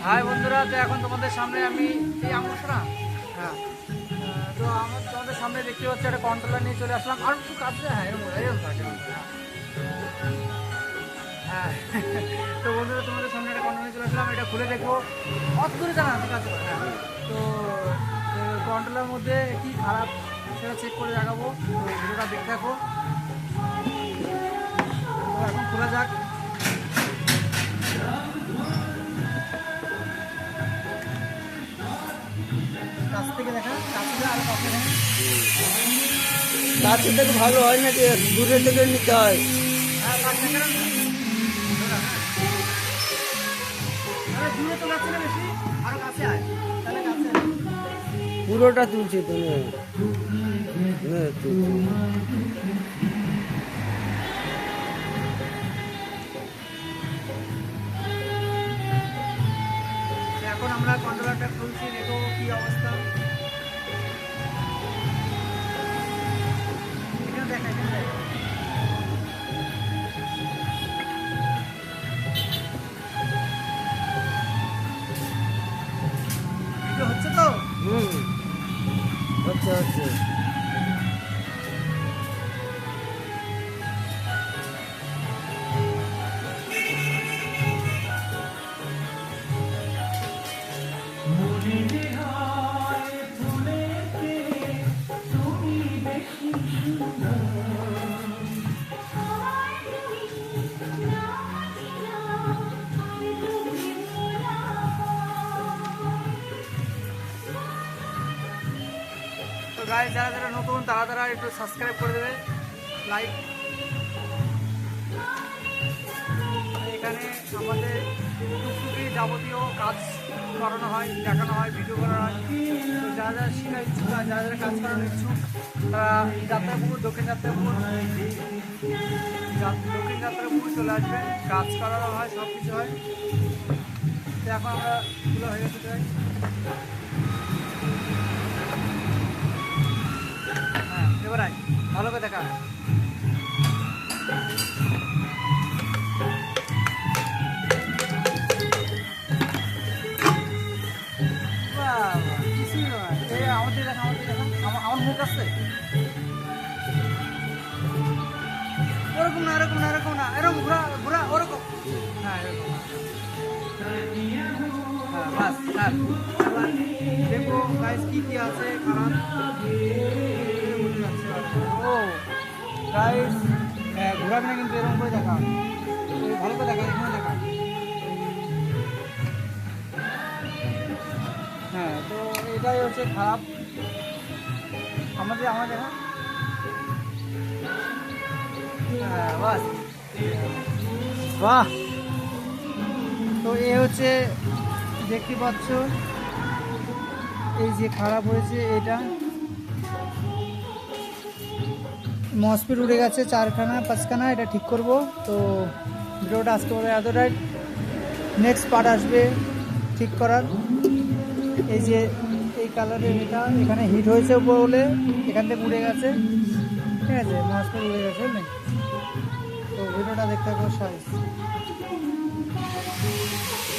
High বন্ধুরা, তো এখন তোমাদের সামনে আমি এই আমসরা হ্যাঁ তো আমার তোমাদের সামনে দেখতে পাচ্ছি একটা কন্ট্রোলার নিয়ে চলে আসলাম। আর একটু কাছে হ্যাঁ এরকম থাকে হ্যাঁ। তো বন্ধুরা তোমাদের সামনে একটা কন্ট্রোলার নিয়ে চলে আসলাম, এটা খুলে দেখবো অত দূরে জানা ঠিক আছে হ্যাঁ। তো কন্ট্রোলার মধ্যে কি খারাপ সেটা চেক করে দেখাবো, তো ভিডিওটা দেখতে থাকো। তো এখন খোলা যাক। কাছ থেকে দেখা, কাছ থেকে আরো কাছে দেখা। কাছে থেকে ভালো হয় না, দূরে থেকে নিতে হয়। হ্যাঁ কাছ থেকে দূরে তো যাচ্ছে না বেশি, আরো কাছে আয় তাহলে কাছে পুরোটা তুলছি তুমি এখন আমরা কন্ট্রোলারটা খুলছি, দেখো কি অবস্থা। এখানে দেখা ভিডিও হচ্ছে তো হচ্ছে হচ্ছে তো গাইস, যারা যারা নতুন তারা তারা একটু সাবস্ক্রাইব করে দেবে, লাইক। এখানে আমাদের টুকটুকি যাবতীয় কাজ করানো হয়, দেখানো হয়, ভিডিও করা হয়। তো যারা যারা শেখার ইচ্ছুক, যারা যারা কাজ করানোর ইচ্ছুক তারা যাত্রাপুর, দক্ষিণ যাত্রাপুর, দক্ষিণ যাত্রাপুর চলে আসবেন, কাজ করানো হয়, সব কিছু হয়। তো এখন আমরা তুলে হয়ে গেছে যাই। হ্যাঁ এবার আয়, ভালো করে দেখা। কিছুই নয়, এই আমাদের দেখা, আমার মুখ আছে ওরকম না, এরকম না, এরকম না, এরকম ঘোরা ঘোরা ওরকম হ্যাঁ এরকম হ্যাঁ বাস হ্যাঁ। এবার দেখো গাইস কি কি আছে খারাপ। ও গাইস হ্যাঁ ঘোরাবে না কিন্তু এরকম করে দেখা, ভালো করে দেখা, এখানে দেখা। হ্যাঁ তো এটাই হচ্ছে খারাপ আমাদের আমাদের হ্যাঁ বাস বাহ। তো এ হচ্ছে দেখতে পাচ্ছ এই যে খারাপ হয়েছে, এটা মসপিট উড়ে গেছে 4খানা 5খানা, এটা ঠিক করব। তো ভিডিওটা আজকে বলে এতটাই, নেক্সট পার্ট আসবে ঠিক করার। এই যে এই কালারের এটা এখানে হিট হয়েছে বলে এখান থেকে উড়ে গেছে, ঠিক আছে, মসপিট উড়ে গেছে বুঝলেন। তো ভিডিওটা দেখতে হবে সাইজ।